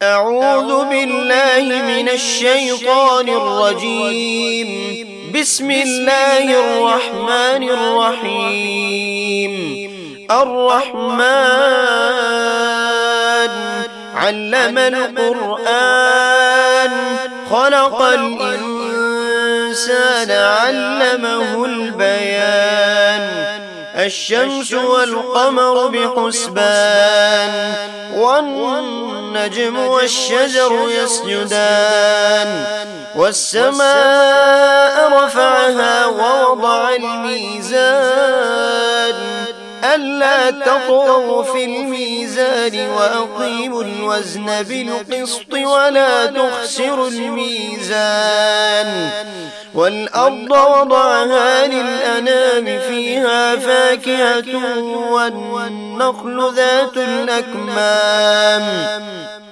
أعوذ بالله من الشيطان الرجيم. بسم الله الرحمن الرحيم. الرحمن علم القرآن خلق الإنسان علمه البيان. الشمس والقمر بحسبان والنجم والشجر يسجدان والسماء رفعها ووضع الميزان ألا تطغوا في الميزان وأقيموا الوزن بالقسط ولا تخسروا الميزان. والأرض وضعها للأنام فيها فاكهة والنخل ذات الأكمام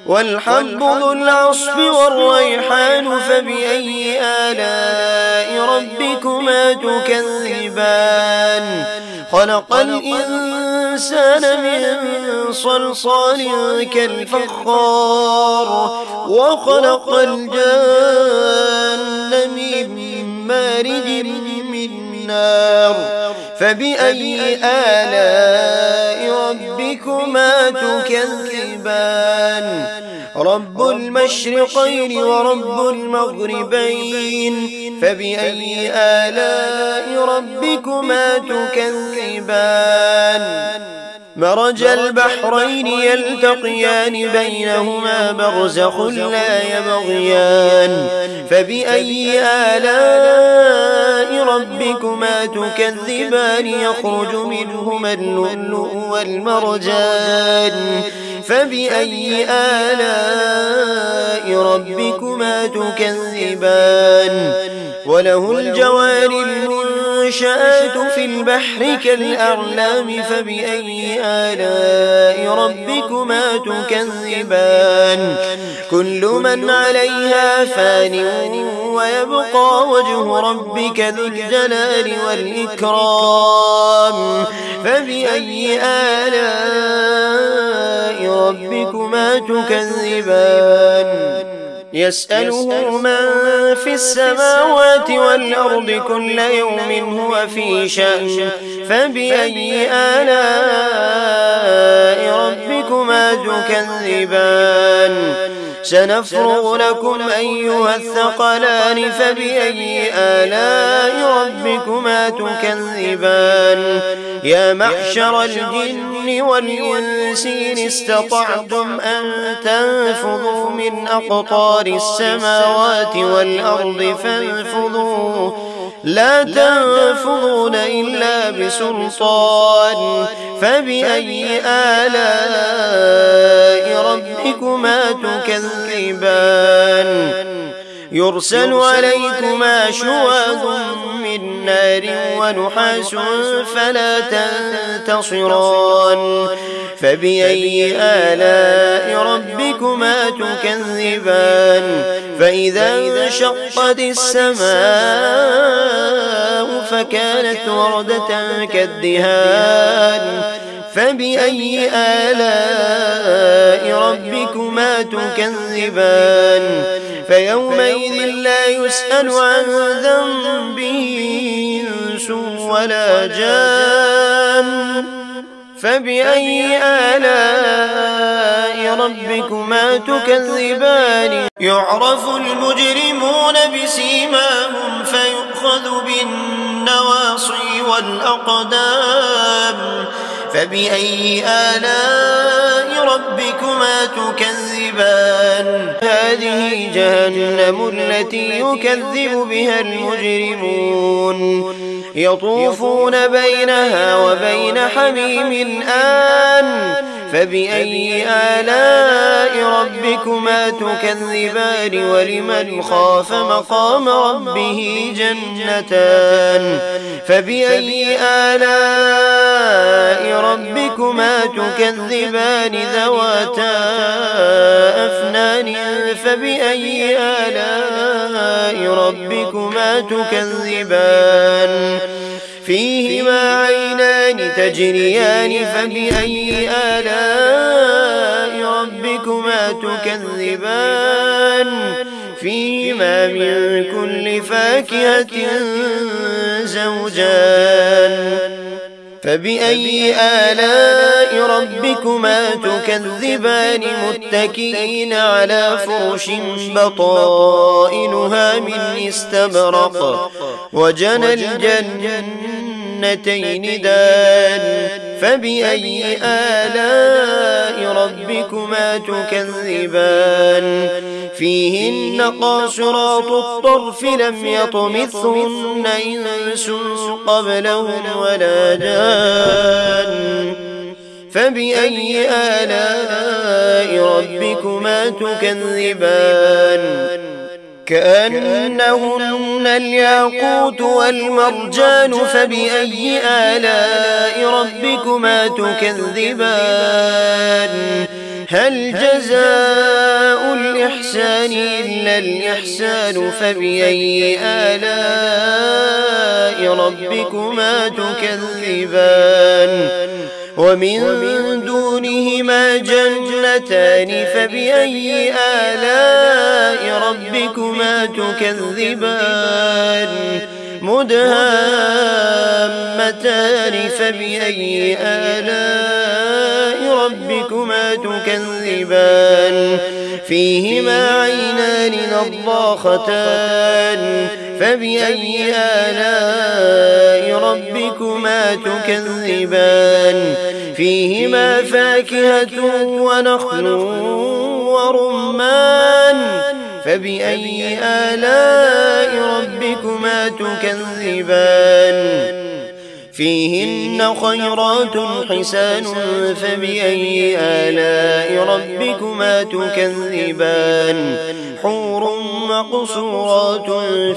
والحب ذو العصف والريحان فبأي آلاء ربكما تكذبان. خلق الإنسان من صلصال كالفخار وخلق الجان من مارج من نار فبأي آلاء ربكما تكذبان. رب المشرقين ورب المغربين فبأي آلاء ربكما تكذبان. مرج البحرين يلتقيان بينهما برزخ لا يبغيان فبأي آلاء ربكما تكذبان. يخرج منهما اللؤلؤ والمرجان فبأي آلاء ربكما تكذبان. وله الجوار المنشآت في البحر كالأعلام فبأي آلاء ربكما تكذبان. كل من عليها فان ويبقى وجه ربك ذو الجلال والإكرام فبأي آلاء ربكما تكذبان. يسأله من في السماوات والأرض كل يوم هو في شأن فبأي آلاء ربكما تكذبان. سنفرغ لكم أيها الثقلان فبأي آلاء ربكما تكذبان. يا معشر الجن والإنس إن استطعتم أن تنفذوا من أقطار السماوات والأرض فانفذوا لا تنفذون إلا بسلطان فبأي آلاء ربكما تكذبان. يرسل عليكما شواظ من نار ونحاس فلا تنتصران فبأي آلاء ربكما تكذبان. فإذا انشقت السماء فكانت وردة كالدهان فبأي آلاء ربكما تكذبان. فيومئذ لا يسأل عن ذنبه إنس ولا جان فبأي آلاء ربكما تكذبان. يعرف المجرمون بسيماهم فيؤخذ بالنواصي والأقدام فبأي آلاء ربكما تكذبان. هذه جهنم التي يكذب بها المجرمون يطوفون بينها وبين حميم آن فبأي آلاء ربكما تكذبان. ولمن خاف مقام ربه جنتان فبأي آلاء ربكما تكذبان. ذواتا أفنان فبأي آلاء ربكما تكذبان. فيهما عينان تجريان فبأي آلاء ربكما تكذبان فيهما من كل فاكهة زوجان فبأي آلاء ربكما تكذبان متكئين على فرش بطائنها من استبرق وجنى الجنتين دان فبأي آلاء ربكما تكذبان فيهن قاصرات الطرف لم يطمثهن إنس قبلهم ولا جان فبأي آلاء ربكما تكذبان كأنهن الياقوت والمرجان فبأي آلاء ربكما تكذبان هل جزاء الإحسان إلا الإحسان فبأي آلاء ربكما تكذبان ومن دونهما جنتان فبأي آلاء ربكما تكذبان مدهامتان فبأي آلاء ربكما تكذبان فيهما عينان نضاختان فبأي آلاء ربكما تكذبان فيهما فاكهة ونخل ورمان فبأي آلاء ربكما تكذبان فيهن خيرات حسان فبأي آلاء ربكما تكذبان حور مقصورات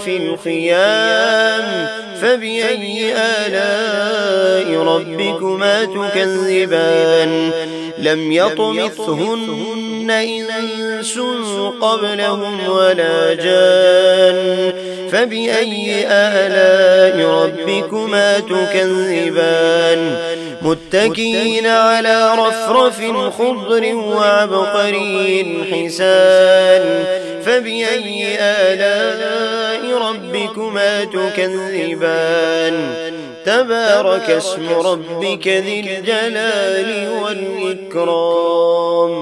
في الخيام فبأي آلاء ربكما تكذبان لم يطمثهن إنس قبلهم ولا جان فبأي آلاء ربكما تكذبان متكئين على رفرف خضر وعبقري حسان فبأي آلاء ربكما تكذبان تبارك اسم ربك ذي الجلال والإكرام